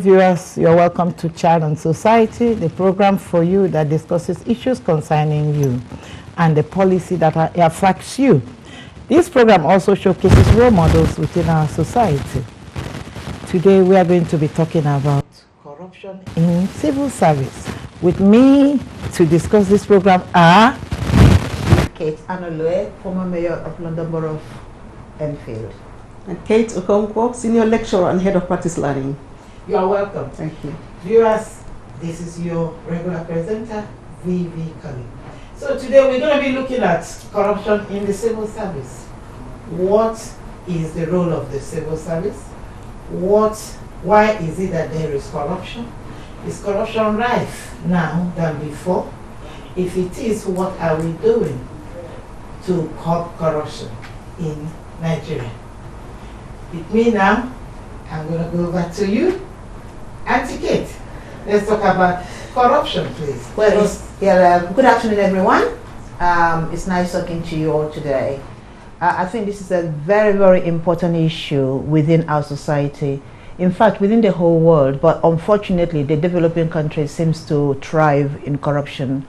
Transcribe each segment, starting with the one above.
viewers, you're welcome to Child and Society, the program for you that discusses issues concerning you and the policy that affects you. This program also showcases role models within our society. Today we are going to be talking about corruption in civil service. With me to discuss this program are Kate Anolue, former mayor of London Borough of Enfield. And Kate Okonkwo, senior lecturer and head of practice learning. You are welcome. Thank you. Viewers, this is your regular presenter, VV Kali. So today we're going to be looking at corruption in the civil service. What is the role of the civil service? Why is it that there is corruption? Is corruption rife now than before? If it is, what are we doing to curb corruption in Nigeria? With me now, I'm going to go over to you. Auntie Kate, let's talk about corruption, please. Well, good afternoon, everyone. It's nice talking to you all today. I think this is a very, very important issue within our society. In fact, within the whole world, but unfortunately, the developing countries seems to thrive in corruption.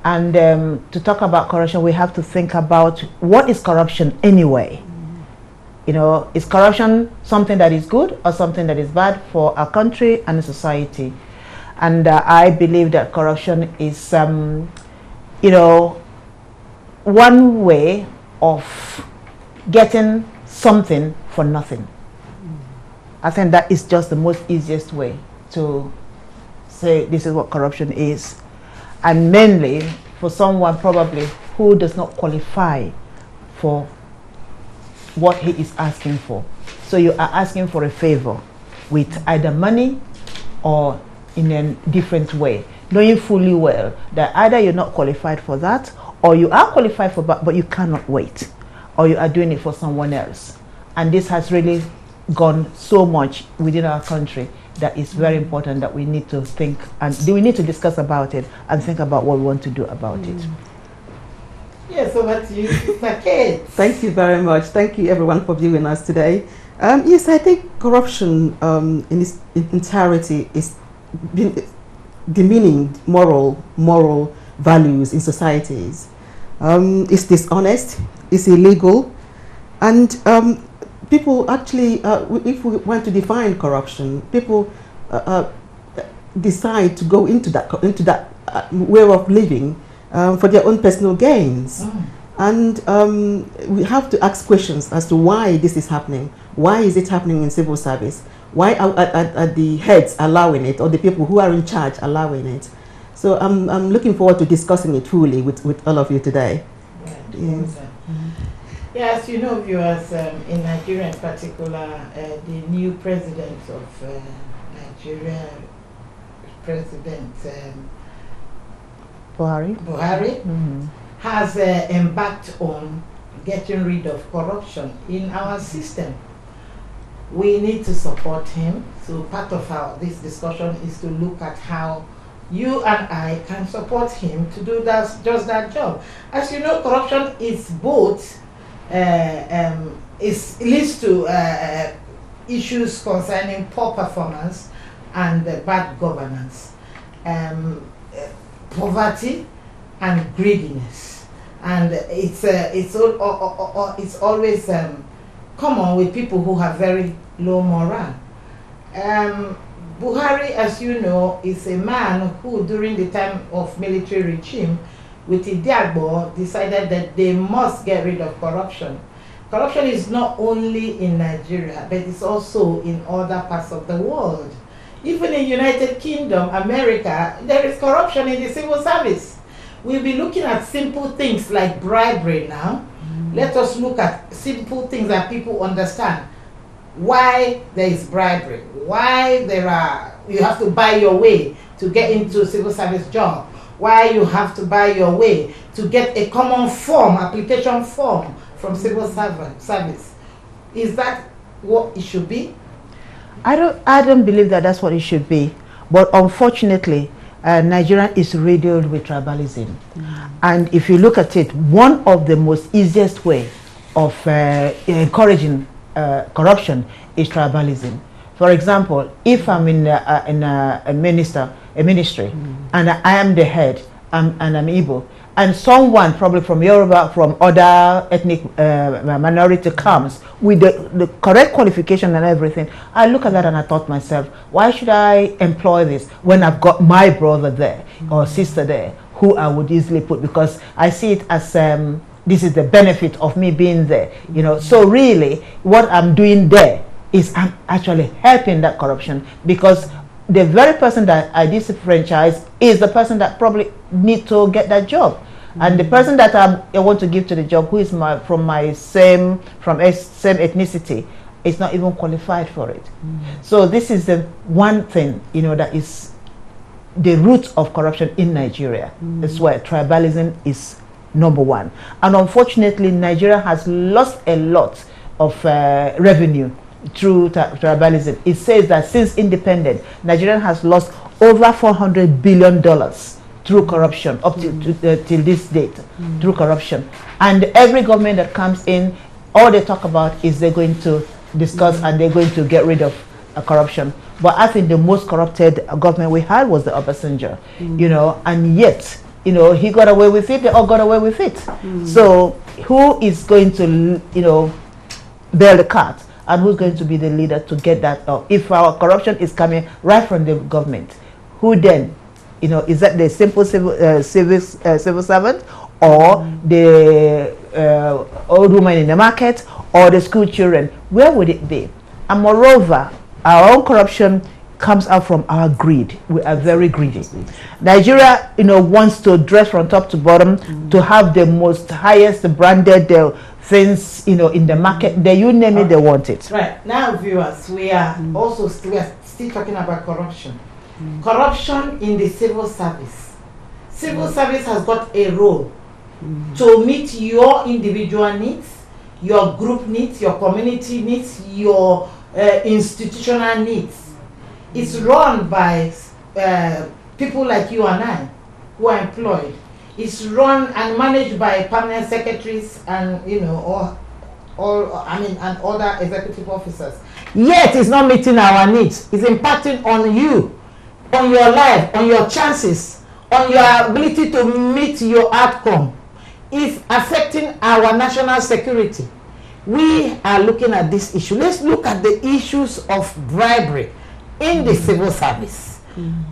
And to talk about corruption, we have to think about what is corruption anyway. You know, is corruption something that is good or something that is bad for our country and society? And I believe that corruption is, you know, one way of getting something for nothing. I think that is just the most easiest way to say this is what corruption is. And mainly for someone probably who does not qualify for what he is asking for. So you are asking for a favor with either money or in a different way, knowing fully well that either you're not qualified for that or you are qualified for that but you cannot wait, or you are doing it for someone else. And this has really gone so much within our country that it's very important that we need to think and we need to discuss about it and think about what we want to do about it. Yes, over to you, Sister Kate. Thank you very much. Thank you everyone for viewing us today. Yes, I think corruption in its entirety is demeaning moral values in societies. It's dishonest, it's illegal, and people actually, if we want to define corruption, people decide to go into that way of living for their own personal gains. And we have to ask questions as to why this is happening. Why is it happening in civil service? Why are the heads allowing it, or the people who are in charge allowing it? So I'm looking forward to discussing it fully with all of you today. Yes. Yes, you know, viewers, in Nigeria in particular, the new president of Nigeria, President Buhari, has embarked on getting rid of corruption in our system. We need to support him. So part of this discussion is to look at how you and I can support him to do just that job. As you know, corruption is both it leads to issues concerning poor performance and bad governance, poverty and greediness, and it's always common with people who have very low morale. Buhari, as you know, is a man who, during the time of military regime, with Idiagbo, decided that they must get rid of corruption. Corruption is not only in Nigeria, but it's also in other parts of the world. Even in United Kingdom, America, there is corruption in the civil service. We'll be looking at simple things like bribery now. Let us look at simple things that people understand. Why there is bribery, why you have to buy your way to get into a civil service job, why you have to buy your way to get a common form, application form from civil service. Is that what it should be? I don't believe that that's what it should be. But unfortunately, Nigeria is riddled with tribalism. And if you look at it, one of the most easiest way of encouraging corruption is tribalism. For example, if I'm in a ministry, and I am the head, and I'm Igbo, and someone probably from Yoruba, from other ethnic minority comes with the correct qualification and everything, I look at that and I thought myself, why should I employ this when I've got my brother there or sister there who I would easily put, because I see it as this is the benefit of me being there, you know. So really what I'm doing there is I'm actually helping that corruption, because the very person that I disenfranchise is the person that probably need to get that job. And the person that I want to give to the job, who is from same ethnicity, is not even qualified for it. So this is the one thing, you know, that is the root of corruption in Nigeria. That's where tribalism is number one. And unfortunately, Nigeria has lost a lot of revenue through tribalism. It says that since independence, Nigeria has lost over $400 billion through corruption up till this date, through corruption. And every government that comes in, all they talk about is they're going to discuss and they're going to get rid of corruption. But I think the most corrupted government we had was the Obasanjo, you know, and yet, you know, he got away with it, they all got away with it. So who is going to, you know, bail the cat, and who's going to be the leader to get that up? If our corruption is coming right from the government, who then, you know, is that the simple civil servant, or the old woman in the market, or the school children? Where would it be? And moreover, our own corruption comes out from our greed. We are very greedy. Nigeria, you know, wants to dress from top to bottom, to have the most highest branded things, you know, in the market. You name it, they want it. Right. Now, viewers, we are also still talking about corruption. Corruption in the civil service. Civil service has got a role to meet your individual needs, your group needs, your community needs, your institutional needs. It's run by people like you and I who are employed. It's run and managed by permanent secretaries and, you know, and other executive officers. Yet it's not meeting our needs. It's impacting on you, on your life, on your chances, on your ability to meet your outcome. It's affecting our national security. We are looking at this issue. Let's look at the issues of bribery in the civil service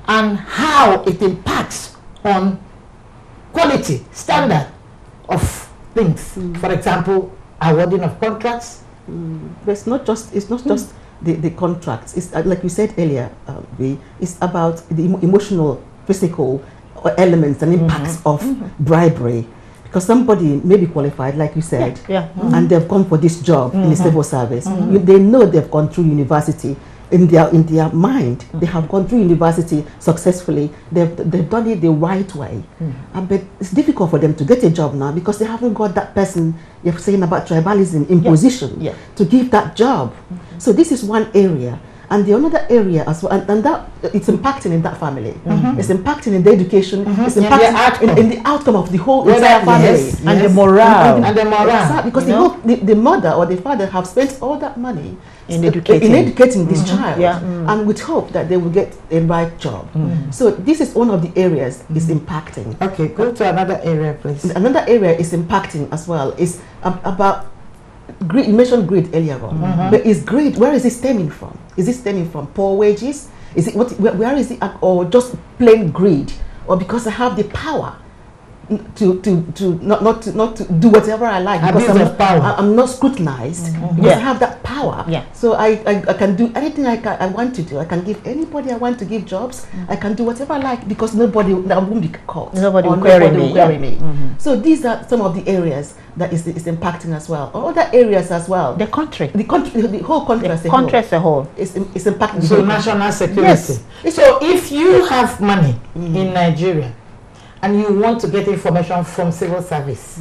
and how it impacts on quality, standard of things. For example, awarding of contracts. But it's not just the contracts. It's like you said earlier, it's about the emotional, physical elements and impacts of bribery. Because somebody may be qualified, like you said, and they've come for this job in the civil service. They know they've gone through university. In their mind, they have gone through university successfully. They've done it the right way. But it's difficult for them to get a job now because they haven't got that person you're saying about tribalism in position to give that job. So this is one area. And the another area as well, and that it's impacting in that family. It's impacting in the education. It's impacting in the outcome of the whole entire family. And the morale. And the morale. Exactly, because the mother or the father have spent all that money in educating this child, and with hope that they will get a right job. So this is one of the areas is impacting. Okay, go to another area, please. Another area is impacting as well. Is about greed. You mentioned greed earlier on, but is greed? Where is it stemming from? Is it stemming from poor wages? Is it where is it, or just plain greed, or because I have the power to not to do whatever I like because I'm not scrutinized because I have that power. So I can do anything I want to do. I can give anybody I want to give jobs. I can do whatever I like because nobody won't be caught. Nobody will query me. So these are some of the areas that is impacting as well. Other areas as well. The country, the whole country as a whole. It's impacting. So national security. Yes. So if you have money in Nigeria and you want to get information from civil service,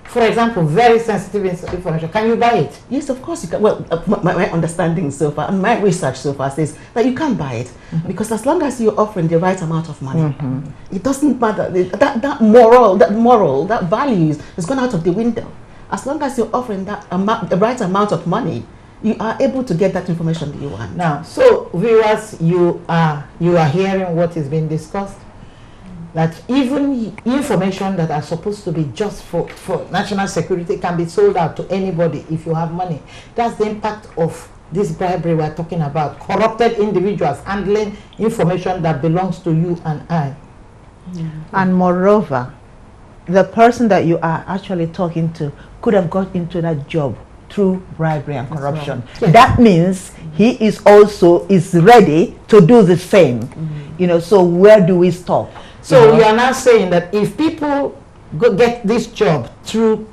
for example, very sensitive information, can you buy it? Yes, of course you can. Well, my understanding so far and my research so far says that you can buy it because as long as you're offering the right amount of money, it doesn't matter. That moral, that values has gone out of the window. As long as you're offering that the right amount of money, you are able to get that information that you want. Now, so viewers, you are hearing what is being discussed. That even information that are supposed to be just for national security can be sold out to anybody if you have money. That's the impact of this bribery we're talking about. Corrupted individuals handling information that belongs to you and I. And moreover, the person that you are actually talking to could have got into that job through bribery and corruption. Yes. That means he is ready to do the same. You know, so where do we stop? So you are now saying that if people get this job through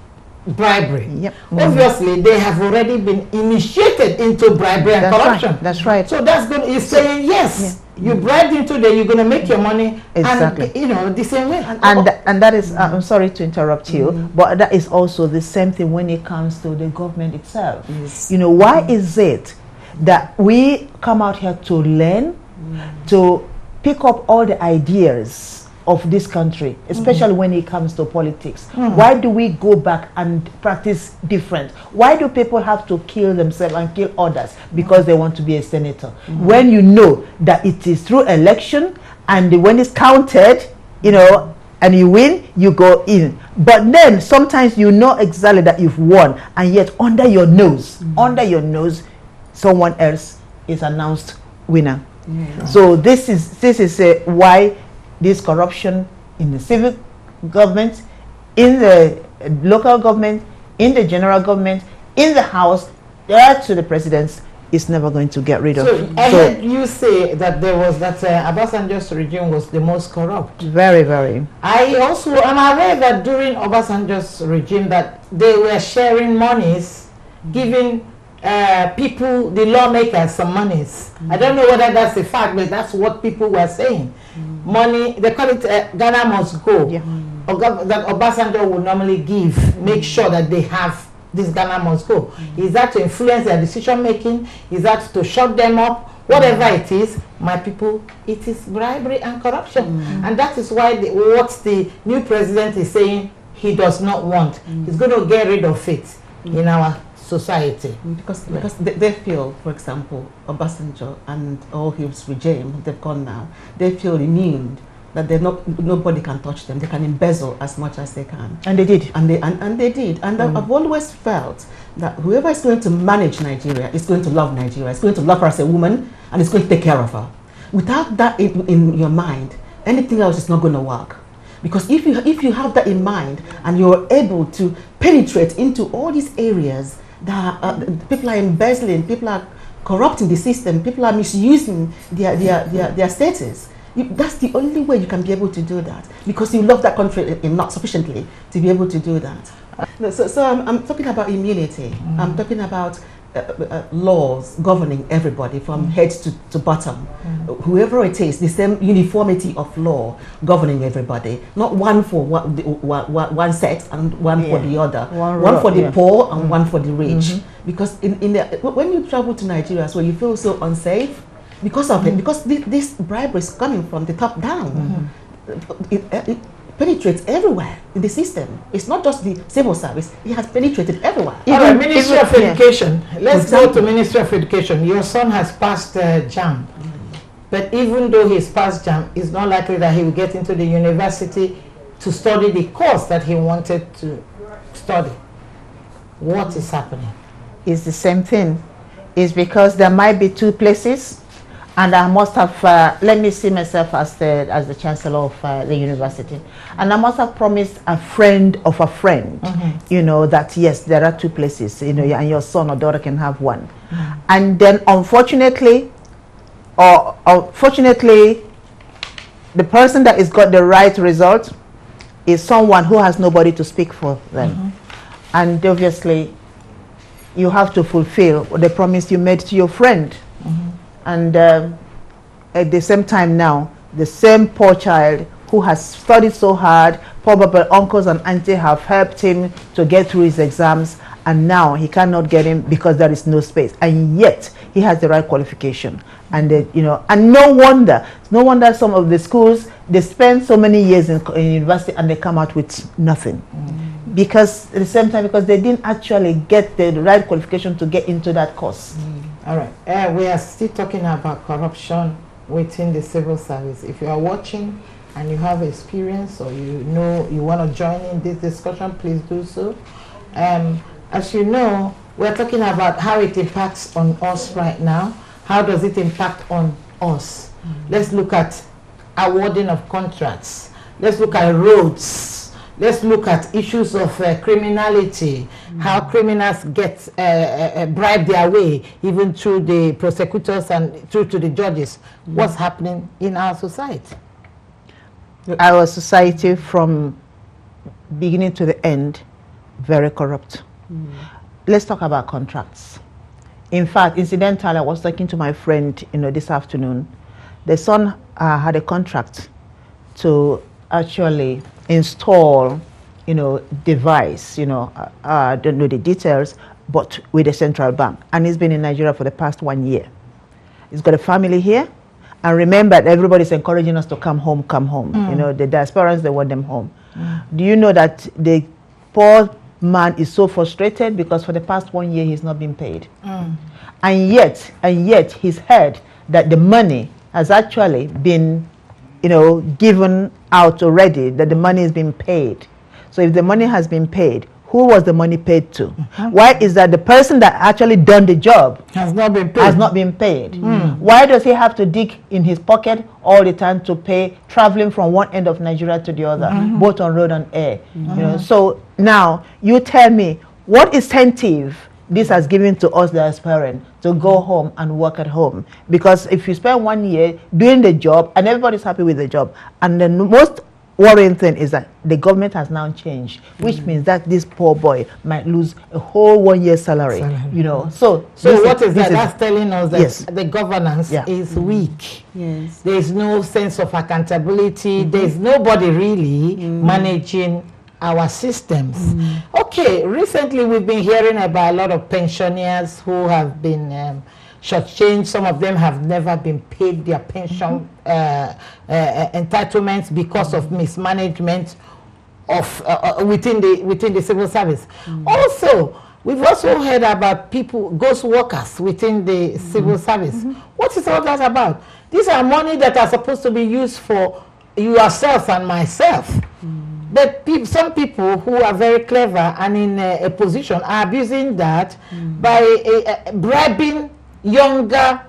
bribery, Yep. obviously they have already been initiated into bribery and corruption. Right. That's right. So that's good. He's saying yes, you bribed into there, you're going to make your money, Exactly. and you know the same way. And that is, I'm sorry to interrupt you, but that is also the same thing when it comes to the government itself. Yes. You know, why is it that we come out here to learn, to pick up all the ideas of this country, especially when it comes to politics? Why do we go back and practice different? Why do people have to kill themselves and kill others because they want to be a senator? When you know that it is through election, and when it's counted, you know, and you win, you go in. But then sometimes you know exactly that you've won, and yet under your nose, someone else is announced winner. So this is why this corruption in the civil government, in the local government, in the general government, in the house, to the presidents, is never going to get rid of. So I heard you say that there was that Obasanjo's regime was the most corrupt. Very, very. I also am aware that during Obasanjo's regime that they were sharing monies, giving people, the lawmakers, some monies. I don't know whether that's a fact, but that's what people were saying. Money, they call it Ghana must go. Yeah. That Obasanjo would normally give, make sure that they have this Ghana must go. Is that to influence their decision making? Is that to shut them up? Whatever it is, my people, it is bribery and corruption. And that is why what the new president is saying he does not want. He's going to get rid of it in our society. Because they feel, for example, Obasanjo and all his regime, they've gone now, they feel immune, that nobody can touch them. They can embezzle as much as they can. And they did. And they did. And I've always felt that whoever is going to manage Nigeria is going to love Nigeria. It's going to love her as a woman, and it's going to take care of her. Without that in your mind, anything else is not going to work. Because if you have that in mind and you're able to penetrate into all these areas that people are embezzling, people are corrupting the system, people are misusing their status, that's the only way you can be able to do that, because you love that country not sufficiently to be able to do that. So I'm talking about immunity. I'm talking about laws governing everybody from head to bottom. Whoever it is, the same uniformity of law governing everybody, not one for one set and one for the other, one for the poor and one for the rich. Because when you travel to Nigeria, so you feel so unsafe because of it, because this bribery is coming from the top down. It penetrates everywhere in the system. It's not just the civil service, it has penetrated everywhere. Even Ministry of Education. Let's go to Ministry of Education. Your son has passed JAMB. But even though he's passed JAMB, it's not likely that he will get into the university to study the course that he wanted to study. What is happening? It's the same thing. It's because there might be two places, and I must have, let me see myself as the chancellor of the university, and I must have promised a friend of a friend, you know, that yes, there are two places, you know, and your son or daughter can have one. And then unfortunately, fortunately, the person that has got the right result is someone who has nobody to speak for them. And obviously, you have to fulfill the promise you made to your friend. And at the same time now, the same poor child who has studied so hard, probably uncles and auntie have helped him to get through his exams, and now he cannot get in because there is no space. And yet he has the right qualification. And you know, and no wonder some of the schools, they spend so many years in university and they come out with nothing. because at the same time, because they didn't actually get the right qualification to get into that course. All right. We are still talking about corruption within the civil service. If you are watching and you have experience, or you know you want to join in this discussion, please do so. As you know, we're talking about how it impacts on us right now. How does it impact on us? Let's look at awarding of contracts. Let's look at roads. Let's look at issues of criminality, how criminals get bribed their way, even through the prosecutors and through to the judges. What's happening in our society? Our society, from beginning to the end, very corrupt. Let's talk about contracts. In fact, incidentally, I was talking to my friend, this afternoon. The son had a contract to actually install, device, I don't know the details, but with the central bank. And he's been in Nigeria for the past 1 year. He's got a family here. And remember, everybody's encouraging us to come home, come home. The diasporans, they want them home. Do you know that the poor man is so frustrated because for the past 1 year, he's not been paid? And yet he's heard that the money has actually been, given out already, that the money has been paid. So if the money has been paid, who was the money paid to? Why is that the person that actually done the job has not been paid? Why does he have to dig in his pocket all the time to pay traveling from one end of Nigeria to the other, both on road and air? So now you tell me, what incentive this has given to us, the aspirant, to go home and work at home? Because if you spend 1 year doing the job and everybody's happy with the job, and the most worrying thing is that the government has now changed, which means that this poor boy might lose a whole 1 year salary. So what is that? That's telling us that yes, the governance is weak. Yes. There is no sense of accountability. There is nobody really managing our systems. Okay, recently we've been hearing about a lot of pensioners who have been shortchanged. Some of them have never been paid their pension entitlements because of mismanagement of within the civil service. Also, we've also heard about ghost workers within the civil service. What is all that about? These are money that are supposed to be used for yourself and myself. But some people who are very clever and in a position are abusing that by bribing younger,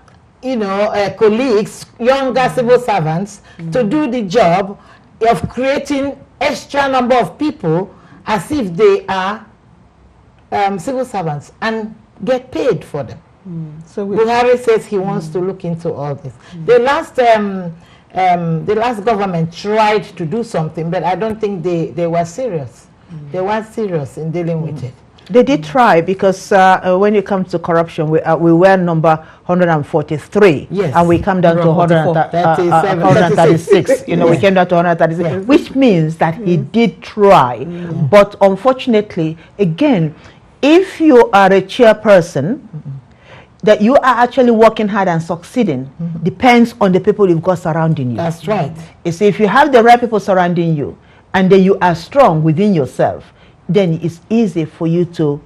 colleagues, younger civil servants to do the job of creating extra number of people as if they are civil servants and get paid for them. So Buhari says he wants to look into all this. The last government tried to do something, but I don't think they were serious. They weren't serious in dealing with it. They did try, because when it comes to corruption, we were number 143, and we come down to 136. We came down to 136, which means that he did try. But unfortunately, again, if you are a chairperson, that you are actually working hard and succeeding depends on the people you've got surrounding you. That's right. You see, if you have the right people surrounding you, and then you are strong within yourself, then it's easy for you to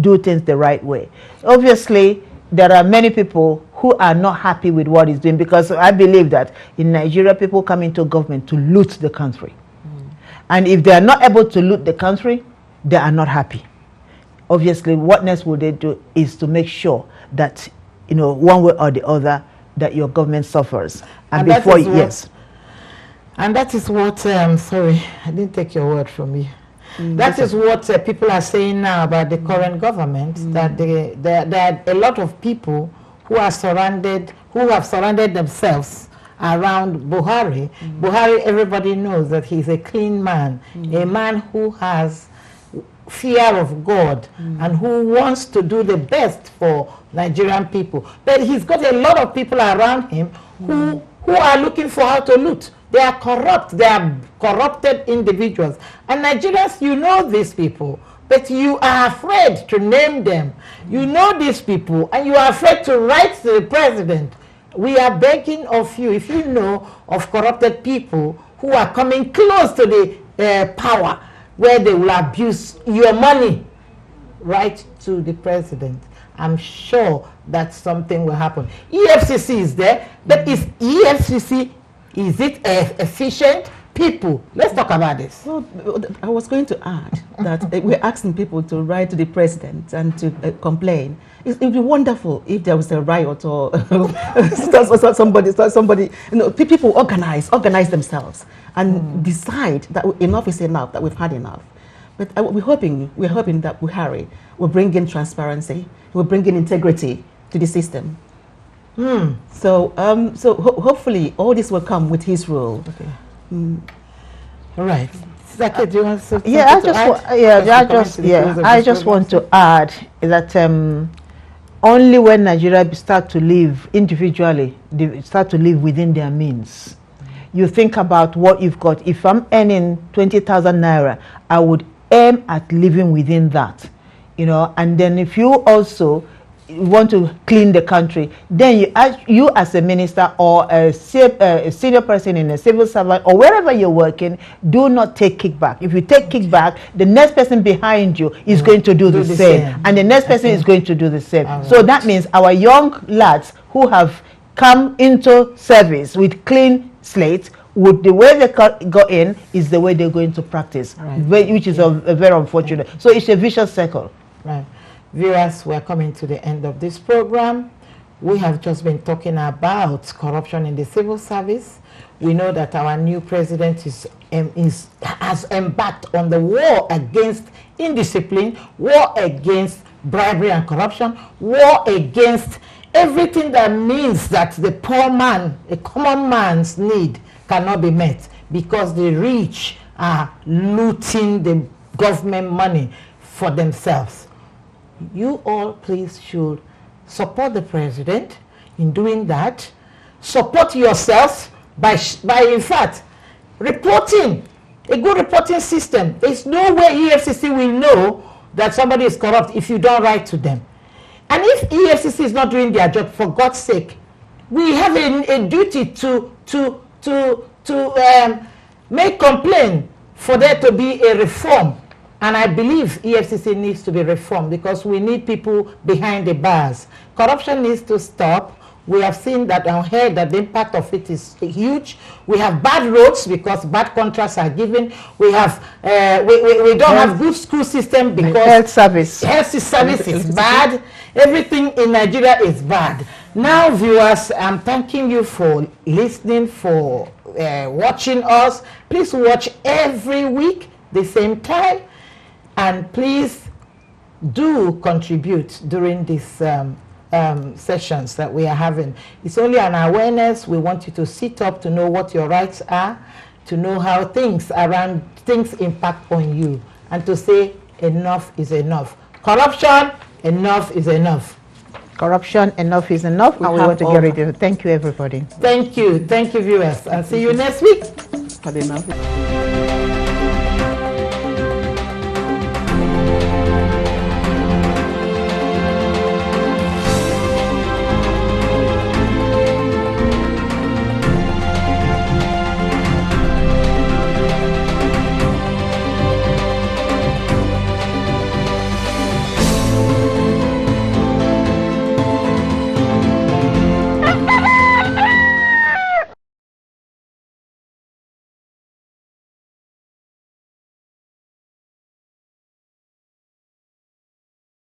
do things the right way. Obviously, there are many people who are not happy with what he's doing, because I believe that in Nigeria, people come into government to loot the country. And if they are not able to loot the country, they are not happy. Obviously, what next will they do is to make sure that, one way or the other, that your government suffers. And before, and that is what, sorry, I didn't take your word from you. That is what people are saying now about the current government, that there are a lot of people who have surrounded themselves around Buhari. Buhari, everybody knows that he's a clean man, a man who has fear of God and who wants to do the best for Nigerian people. But he's got a lot of people around him who are looking for how to loot. They are corrupt. They are corrupted individuals. And Nigerians, you know these people, but you are afraid to name them. You know these people, and you are afraid to write to the president. We are begging of you, if you know of corrupted people who are coming close to the power, where they will abuse your money right to the president. I'm sure that something will happen. EFCC is there, but is EFCC, is it efficient? People, let's talk about this. Well, I was going to add that we're asking people to write to the president and to complain. It would be wonderful if there was a riot or somebody, people organize themselves and decide that enough is enough, that we've had enough. But we're hoping that Buhari will bring in transparency, will bring in integrity to the system. So hopefully all this will come with his rule. Okay. All right. Zaki, do you want to I just want to add that only when Nigeria start to live individually, they start to live within their means. You think about what you've got. If I'm earning 20,000 naira, I would aim at living within that, and then if you also want to clean the country, then you as a minister or a senior person in a civil servant or wherever you're working, do not take kickback. If you take kickback, the next person behind you is going to do the same, and the next person is going to do the same. So that means our young lads who have come into service with clean slates, with the way they got in is the way they're going to practice, which is a very unfortunate. So it's a vicious circle. Right. Viewers, we're coming to the end of this program. We have just been talking about corruption in the civil service. We know that our new president has embarked on the war against indiscipline, war against bribery and corruption, war against everything that means that the poor man, a common man's need cannot be met because the rich are looting the government money for themselves. You all please should support the president in doing that. Support yourself by in fact reporting, a good reporting system. There's no way EFCC will know that somebody is corrupt if you don't write to them. And if EFCC is not doing their job, for God's sake, we have a duty to make complaint for there to be a reform. And I believe EFCC needs to be reformed because we need people behind the bars. Corruption needs to stop. We have seen that and heard that the impact of it is huge. We have bad roads because bad contracts are given. We have we don't have good school system because health service is bad. Everything in Nigeria is bad. Now, viewers, I'm thanking you for listening, for watching us. Please watch every week the same time. And please do contribute during these sessions that we are having. It's only an awareness. We want you to sit up to know what your rights are, to know how things impact on you, and to say enough is enough. Corruption, enough is enough. Corruption, enough is enough, and we want to get rid of it. Thank you, everybody. Thank you, viewers, and see you next week. Enough.